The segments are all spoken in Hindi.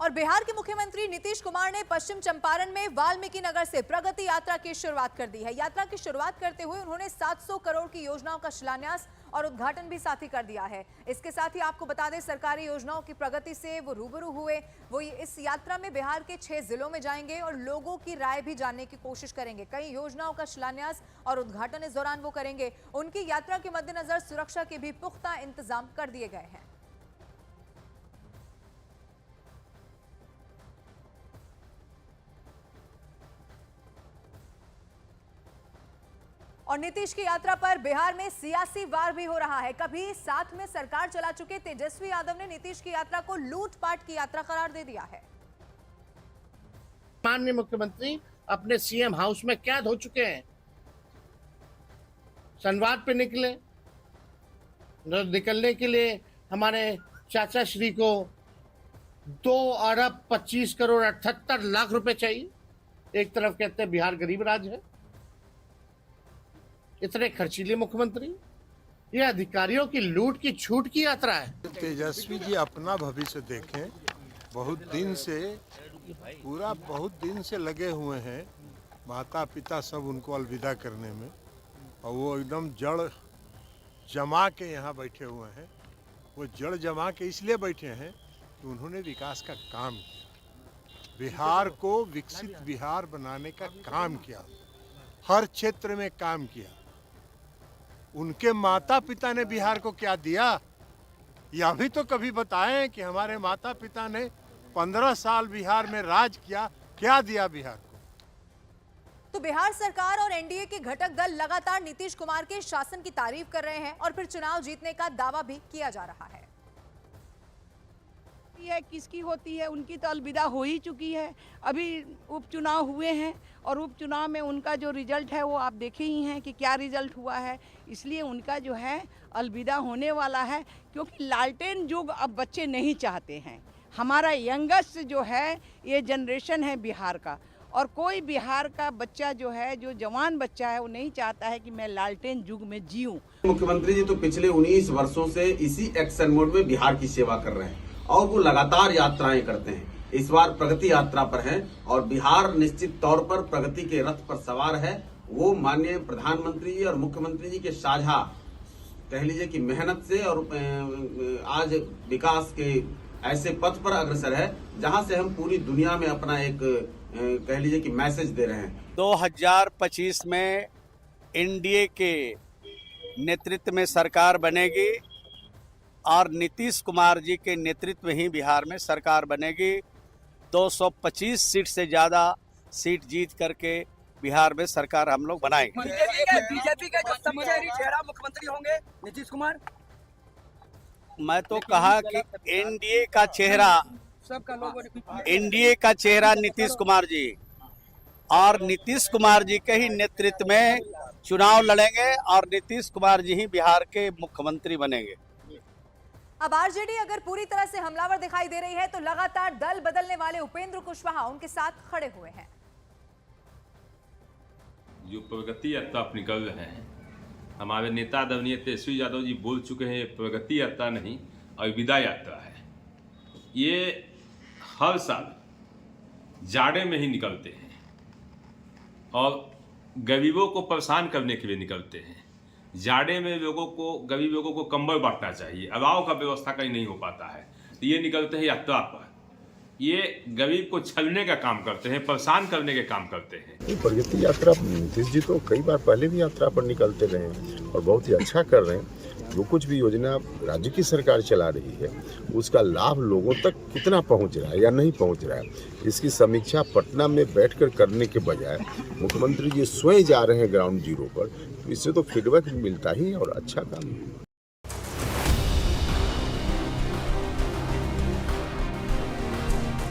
और बिहार के मुख्यमंत्री नीतीश कुमार ने पश्चिम चंपारण में वाल्मीकि नगर से प्रगति यात्रा की शुरुआत कर दी है। यात्रा की शुरुआत करते हुए उन्होंने 700 करोड़ की योजनाओं का शिलान्यास और उद्घाटन भी साथ ही कर दिया है। इसके साथ ही आपको बता दें, सरकारी योजनाओं की प्रगति से वो रूबरू हुए। वो इस यात्रा में बिहार के 6 जिलों में जाएंगे और लोगों की राय भी जानने की कोशिश करेंगे। कई योजनाओं का शिलान्यास और उद्घाटन इस दौरान वो करेंगे। उनकी यात्रा के मद्देनजर सुरक्षा के भी पुख्ता इंतजाम कर दिए गए हैं। और नीतीश की यात्रा पर बिहार में सियासी वार भी हो रहा है। कभी साथ में सरकार चला चुके तेजस्वी यादव ने नीतीश की यात्रा को लूटपाट की यात्रा करार दे दिया है। माननीय मुख्यमंत्री अपने सीएम हाउस में कैद हो चुके हैं। संवाद पे निकलने के लिए हमारे चाचा श्री को 2 अरब 25 करोड़ 78 लाख रुपए चाहिए। एक तरफ कहते हैं बिहार गरीब राज्य है, इतने खर्चीले मुख्यमंत्री, ये अधिकारियों की लूट की छूट की यात्रा है। तेजस्वी जी अपना भविष्य देखें, बहुत दिन से लगे हुए हैं। माता पिता सब उनको अलविदा करने में, और वो एकदम जड़ जमा के यहाँ बैठे हुए हैं। वो जड़ जमा के इसलिए बैठे हैं कि उन्होंने विकास का काम किया, बिहार को विकसित बिहार बनाने का काम किया, हर क्षेत्र में काम किया। उनके माता पिता ने बिहार को क्या दिया, यह भी तो कभी बताएं कि हमारे माता पिता ने 15 साल बिहार में राज किया, क्या दिया बिहार को। तो बिहार सरकार और एनडीए के घटक दल लगातार नीतीश कुमार के शासन की तारीफ कर रहे हैं और फिर चुनाव जीतने का दावा भी किया जा रहा है। किसकी होती है, उनकी तो अलविदा हो ही चुकी है। अभी उपचुनाव हुए हैं और उपचुनाव में उनका जो रिजल्ट है वो आप देखे ही हैं कि क्या रिजल्ट हुआ है। इसलिए उनका जो है अलविदा होने वाला है, क्योंकि लालटेन युग अब बच्चे नहीं चाहते हैं। हमारा यंगेस्ट जो है ये जनरेशन है बिहार का, और कोई बिहार का बच्चा जो है, जो जवान बच्चा है, वो नहीं चाहता है कि मैं लालटेन युग में जीऊं। मुख्यमंत्री जी तो पिछले 19 वर्षों से इसी एक्शन मोड में बिहार की सेवा कर रहे हैं और वो लगातार यात्राएं करते हैं। इस बार प्रगति यात्रा पर हैं और बिहार निश्चित तौर पर प्रगति के रथ पर सवार है। वो माननीय प्रधानमंत्री जी और मुख्यमंत्री जी के साझा कह लीजिए कि मेहनत से और आज विकास के ऐसे पथ पर अग्रसर है जहां से हम पूरी दुनिया में अपना एक कह लीजिए कि मैसेज दे रहे हैं। 2025 में एनडीए के नेतृत्व में सरकार बनेगी और नीतीश कुमार जी के नेतृत्व में ही बिहार में सरकार बनेगी। 225 सीट से ज़्यादा सीट जीत करके बिहार में सरकार हम लोग बनाएंगे। बीजेपी के जो सबसे चेहरा मुख्यमंत्री होंगे नीतीश कुमार। मैं तो कहा कि एनडीए का चेहरा नीतीश कुमार जी, और नीतीश कुमार जी के ही नेतृत्व में चुनाव लड़ेंगे और नीतीश कुमार जी ही बिहार के मुख्यमंत्री बनेंगे। अब आरजेडी अगर पूरी तरह से हमलावर दिखाई दे रही है तो लगातार दल बदलने वाले उपेंद्र कुशवाहा उनके साथ खड़े हुए हैं। जो प्रगति यात्रा आप निकल रहे हैं, हमारे नेता आदरणीय तेजस्वी यादव जी बोल चुके हैं, ये प्रगति यात्रा नहीं अलविदा यात्रा है। ये हर साल जाड़े में ही निकलते हैं और गरीबों को परेशान करने के लिए निकलते हैं। जाड़े में गरीब लोगों को कंबल बांटना चाहिए, अलाव का व्यवस्था कहीं नहीं हो पाता है, तो ये निकलते हैं यात्रा पर। ये गरीब को छलने का काम करते हैं, परेशान करने के काम करते हैं। प्रगति यात्रा नीतीश जी तो कई बार पहले भी यात्रा पर निकलते रहे हैं और बहुत ही अच्छा कर रहे हैं। जो कुछ भी योजना राज्य की सरकार चला रही है उसका लाभ लोगों तक कितना पहुंच रहा है या नहीं पहुंच रहा है, इसकी समीक्षा पटना में बैठकर करने के बजाय मुख्यमंत्री जी स्वयं जा रहे हैं ग्राउंड जीरो पर, तो इससे तो फीडबैक मिलता ही और अच्छा काम।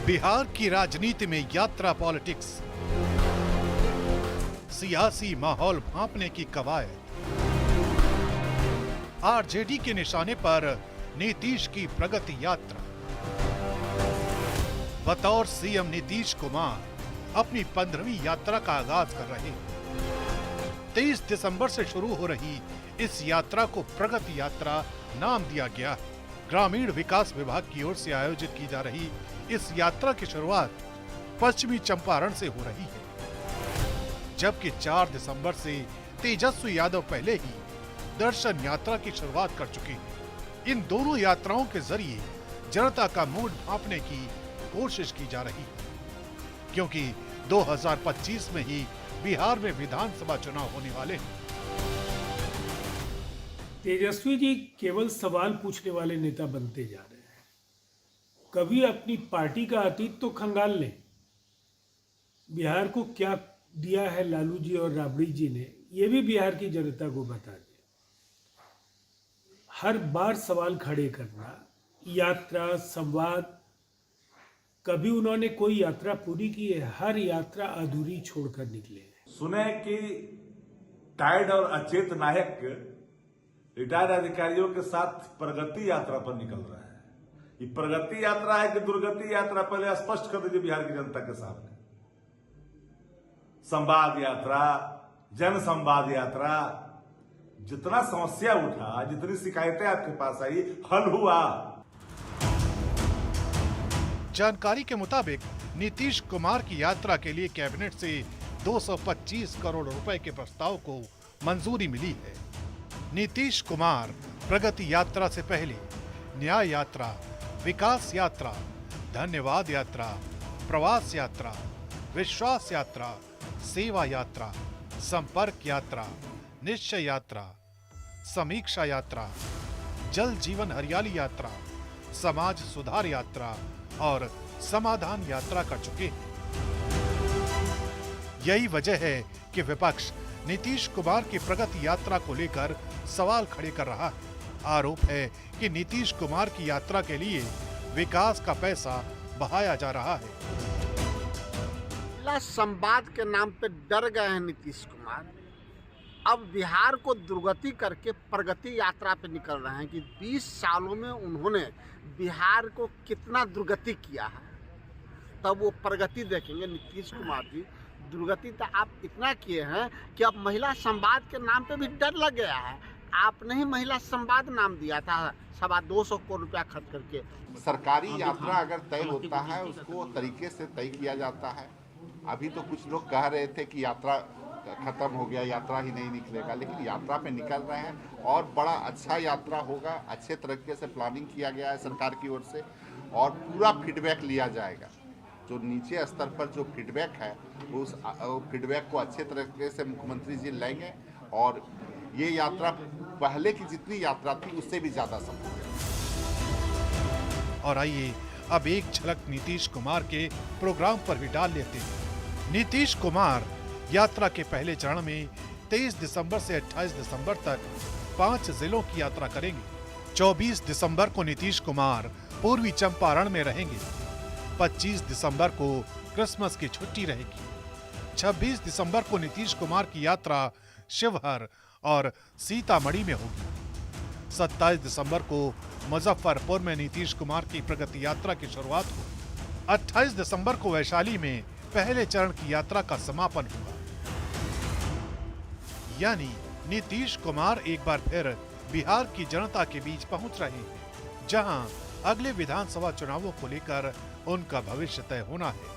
बिहार की राजनीति में यात्रा पॉलिटिक्स, सियासी माहौल भांपने की कवायद, आरजेडी के निशाने पर नीतीश की प्रगति यात्रा। बतौर सीएम नीतीश कुमार अपनी 15वीं यात्रा का आगाज कर रहे हैं। 23 दिसंबर से शुरू हो रही इस यात्रा को प्रगति यात्रा नाम दिया गया है। ग्रामीण विकास विभाग की ओर से आयोजित की जा रही इस यात्रा की शुरुआत पश्चिमी चंपारण से हो रही है, जबकि 4 दिसंबर से तेजस्वी यादव पहले ही दर्शन यात्रा की शुरुआत कर चुके हैं। इन दोनों यात्राओं के जरिए जनता का मूड भांपने की कोशिश की जा रही है, क्योंकि 2025 में ही बिहार में विधानसभा चुनाव होने वाले हैं। तेजस्वी जी केवल सवाल पूछने वाले नेता बनते जा रहे हैं। कभी अपनी पार्टी का अतीत तो खंगाल लें। बिहार को क्या दिया है लालू जी और राबड़ी जी ने, ये भी बिहार की जनता को बता दें। हर बार सवाल खड़े करना, यात्रा, संवाद, कभी उन्होंने कोई यात्रा पूरी की है? हर यात्रा अधूरी छोड़कर निकले हैं। सुने कि टायर्ड और अचेत नायक रिटायर्ड अधिकारियों के साथ प्रगति यात्रा पर निकल रहा है। ये प्रगति यात्रा है कि दुर्गति यात्रा, पहले स्पष्ट कर दीजिए बिहार की जनता के सामने। संवाद यात्रा, जन संवाद यात्रा, जितना समस्या उठा, जितनी शिकायतें आपके पास आई, हल हुआ। जानकारी के मुताबिक नीतीश कुमार की यात्रा के लिए कैबिनेट से 225 करोड़ रुपए के प्रस्ताव को मंजूरी मिली है। नीतीश कुमार प्रगति यात्रा से पहले न्याय यात्रा, विकास यात्रा, धन्यवाद यात्रा, प्रवास यात्रा, विश्वास यात्रा, सेवा यात्रा, संपर्क यात्रा, निश्चय यात्रा, समीक्षा यात्रा, जल जीवन हरियाली यात्रा, समाज सुधार यात्रा और समाधान यात्रा कर चुके हैं। यही वजह है कि विपक्ष नीतीश कुमार की प्रगति यात्रा को लेकर सवाल खड़े कर रहा है। आरोप है कि नीतीश कुमार की यात्रा के लिए विकास का पैसा बहाया जा रहा है। संवाद के नाम पे डर गए हैं नीतीश कुमार। अब बिहार को दुर्गति करके प्रगति यात्रा पे निकल रहे हैं कि 20 सालों में उन्होंने बिहार को कितना दुर्गति किया है, तब वो प्रगति देखेंगे। नीतीश कुमार जी, दुर्गति तो आप इतना किए हैं कि अब महिला संवाद के नाम पे भी डर लग गया है। आपने ही महिला संवाद नाम दिया था 225 करोड़ रुपया खर्च करके। सरकारी यात्रा अगर तय होता है उसको तरीके से तय किया जाता है। अभी तो कुछ लोग कह रहे थे कि यात्रा खत्म हो गया, यात्रा ही नहीं निकलेगा, लेकिन यात्रा पे निकल रहे हैं और बड़ा अच्छा यात्रा होगा। अच्छे तरीके से प्लानिंग किया गया है सरकार की ओर से और पूरा फीडबैक लिया जाएगा। जो नीचे स्तर पर जो फीडबैक है उस फीडबैक को अच्छे तरीके से मुख्यमंत्री जी लेंगे और ये यात्रा पहले की जितनी यात्रा थी उससे भी ज़्यादा सफल है। और आइए अब एक झलक नीतीश कुमार के प्रोग्राम पर भी डाल लेते हैं। नीतीश कुमार यात्रा के पहले चरण में 23 दिसंबर से 28 दिसंबर तक 5 जिलों की यात्रा करेंगे। 24 दिसंबर को नीतीश कुमार पूर्वी चंपारण में रहेंगे। 25 दिसंबर को क्रिसमस की छुट्टी रहेगी। 26 दिसंबर को नीतीश कुमार की यात्रा शिवहर और सीतामढ़ी में होगी। 27 दिसंबर को मुजफ्फरपुर में नीतीश कुमार की प्रगति यात्रा की शुरुआत होगी। 28 दिसंबर को वैशाली में पहले चरण की यात्रा का समापन होगा। यानी नीतीश कुमार एक बार फिर बिहार की जनता के बीच पहुंच रहे हैं, जहां अगले विधानसभा चुनावों को लेकर उनका भविष्य तय होना है।